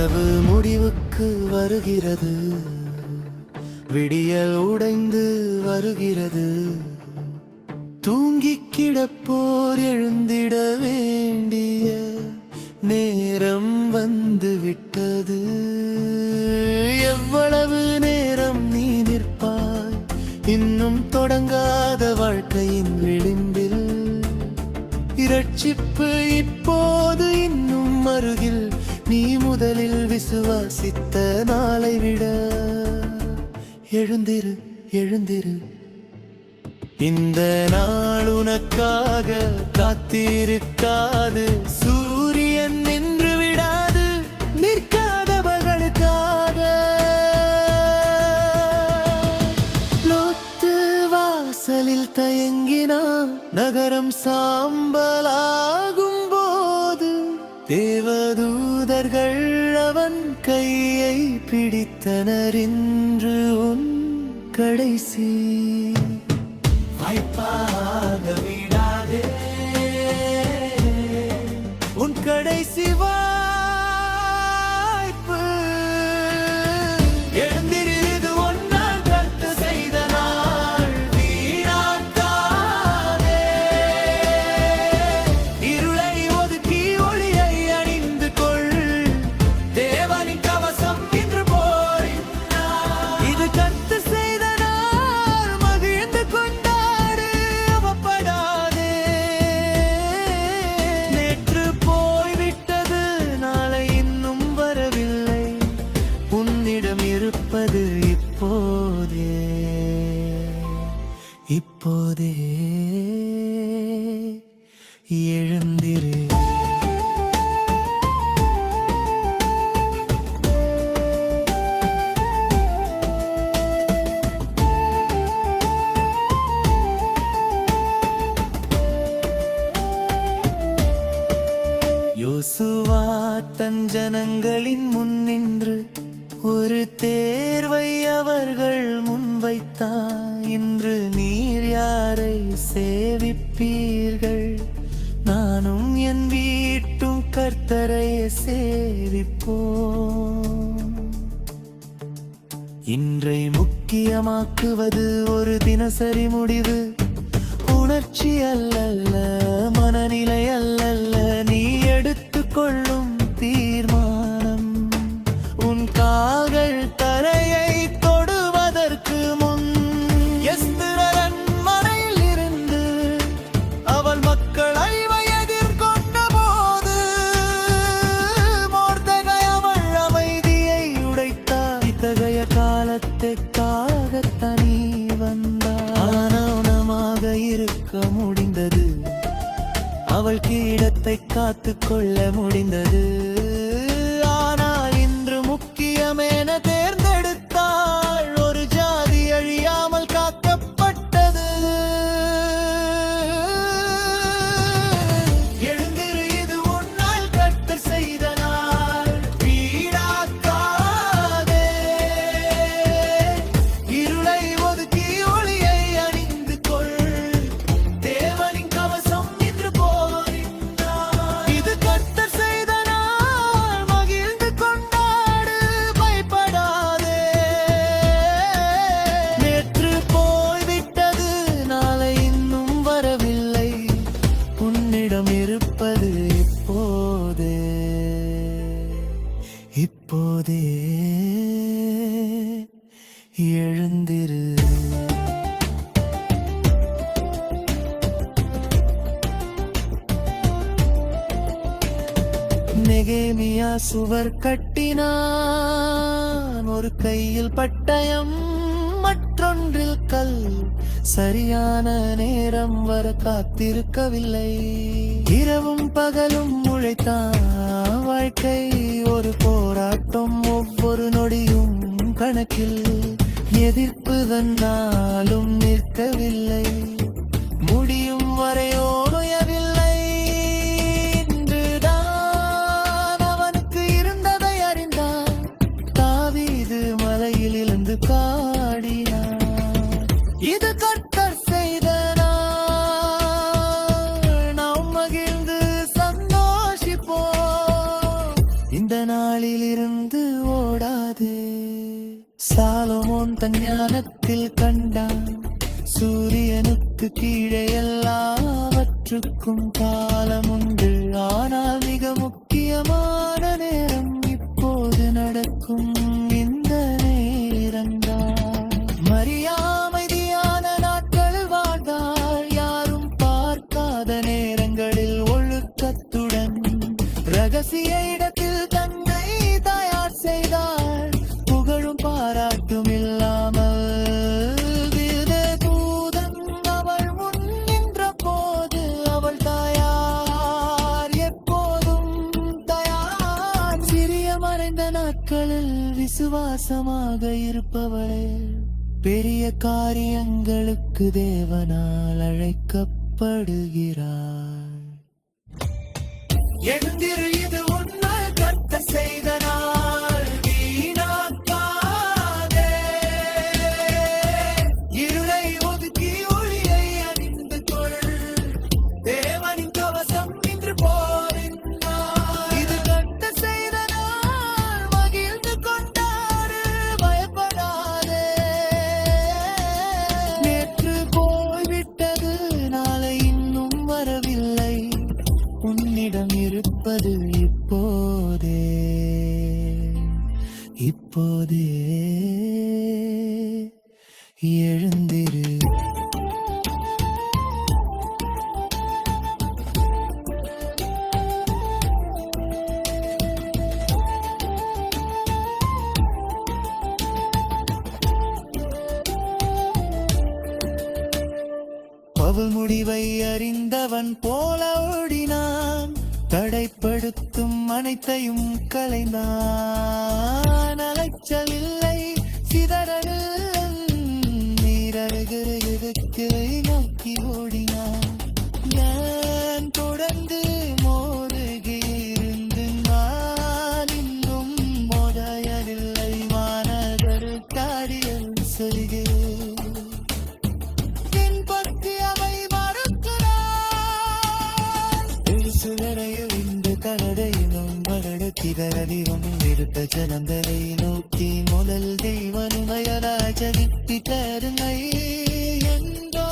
இரவு முடிவுக்கு வருகிறது, விடியல் உடைந்து வருகிறது. தூங்கி கிடப்போர் எழுந்திட வேண்டிய நேரம் வந்து விட்டது. எவ்வளவு நேரம் நீ நிற்பாய் இன்னும் தொடங்காத வாழ்க்கையின் விளிம்பில்? இரட்சிப்பு இப்போது இன்னும் அருகில், நீ முதலில் விசுவாசித்த நாளை விட. எழுந்திரு எழுந்திரு, இந்த நாள் உனக்காக காத்திருக்காது. சூரியன் நின்று விடாது நிற்காதவர்களுக்காக. லோத்து வாசலில் தயங்கினான், நகரம் சாம்பலாகும் போது தேவதூதர்கள் அவன் கையை பிடித்தனர். இன்று உன் கடைசி வாய்ப்பாக விடாதே, உன் கடைசி வாய்ப்பு. எழுந்திரு, இது ஒன்றால் கர்த்தர் செய்த நாள், வீணாக்காதே. இருளை ஒதுக்கி ஒளியை அணிந்து கொள், தேவனின் கவசம் இன்று போய். இது கர்த்தர் செய்த நாள், மகிழ்ந்து கொண்டாடு, அவப்படாதே. நேற்று போய்விட்டது, நாளை இன்னும் வரவில்லை. உன்னிடம் இருப்பது இப்போதே, இப்போதே எழுந்திரு. யோசுவா தன் ஜனங்களின் முன் நின்று ஒரு தேர்வை அவர்கள் முன்வைத்தார். இன்று நீர் யாரை சேவிப்பீர்கள்? நானும் என் வீட்டும் கர்த்தரை சேவிப்போம். இன்றை முக்கியமாக்குவது ஒரு தினசரி முடிவு, உணர்ச்சி அல்லல்ல, மனநிலை அல்லல்ல. நீ எடுத்துக்கொள்ளும் தீர்மானம். உன் கால்கள் தரையை தொடுவதற்கு முன் எஸ்தரன் மறையில் இருந்து அவள் மக்களை எதிர்கொண்ட போது மொர்தெகாய் அவள் அமைதியை உடைத்தார். இத்தகைய காலத்துக்காக தனி வந்தார். இருக்க முடிந்தது, அவள் கிரீடத்தை காத்து கொள்ள முடிந்தது. ஆனால் இன்று முக்கியமென தேர்ந்தெடுத்தாள், ஒரு ஜாதி அழியாமல் காக்கப்பட்டது. எழுந்திரு, இது உன்னால் கர்த்தர் செய்த நாள், வீணாக்காதே. இருளை ஒதுக்கி ஒளியை அணிந்து கொள், தேவனின் கவசம் இன்று போய். இது கர்த்தர் செய்த நாள், மகிழ்ந்து கொண்டாடு, பயப்படாதே. நேற்று போய்விட்டது, நாளை இன்னும் வரவில்லை. உன்னிடம் இருப்பது இப்போதே, இப்போதே எழுந்திரு. நெகேமியா சுவர் கட்டினான், ஒரு கையில் பட்டயம் மற்றொன்றில் கல். சரியான நேரம் வர காத்திருக்கவில்லை. இரவும் பகலும் உழைத்தான். வாழ்க்கை ஒரு போராட்டம், ஒவ்வொரு நொடியும் கணக்கில். எதிர்ப்பு வந்தாலும் நிற்கவில்லை, முடியும் வரை ஓயவில்லை. இன்றுதான் அவனுக்கு இருந்ததை அறிந்தான். தாவீது மலையில் இருந்து பாடினான், இது கர்த்தர் செய்த நாள், நாம் மகிழ்ந்து சந்தோஷிப்போம். இந்த நாளில் இருந்து தெய்வம் தன் ஞானத்தில் கண்டான். சூரியனுக்கு கீழே எல்லாவற்றுக்கும் காலம் உண்டு. ஆனால் மிக முக்கியமான நேரம் இப்போது நடக்கும் இந்த நேரம்தான். மரியா அமைதியான நாட்களில் வாழ்ந்தாள். யாரும் பார்க்காத நேரங்களில் ஒழுக்கத்துடன் ரகசிய இடத்தில் தன்னை தயார் செய்தாள். புகழும் பாராட்டும் இல்லாமல் நாட்களில் விசுவாசமாக இருப்பவளே, பெரிய காரியங்களுக்கு தேவனால் அழைக்கப்படுகிறாள். எழுந்திரு, இது உன்னால் கர்த்தர் செய்த நாள். வீணாக்காதே. இருளை ஒதுக்கி ஒளியை அணிந்து கொள். தேவனின் கவசம் இன்று போரினார். இது கர்த்தர் செய்த நாள். மகிழ்ந்து கொண்டாடு, பயப்படாதே. நேற்று போய்விட்டது, நாளை இன்னும் வரவில்லை. உன்னிடம் இருப்பது இப்போதே, இப்போதே எழுந்திரு. பவுல் முடிவை அறிந்தவன் போல ஓடினான். தடைப்படுத்தும் அனைத்தையும் களைந்தான். அலைச்சல் இல்லை, சிதறல் நீரருகிற்கு நோக்கி ஓடினான். நான் தொடர்ந்து மோதுகிருந்து நான் இன்னும் மோதையதில்லை. மாநகர் காரியம் சொல்கிறேன். திகரதிரும் விருத்த ஜனந்தரை நோக்கி முதல் தெய்வனுமயராஜ விட்டி தருங்கை என்றோ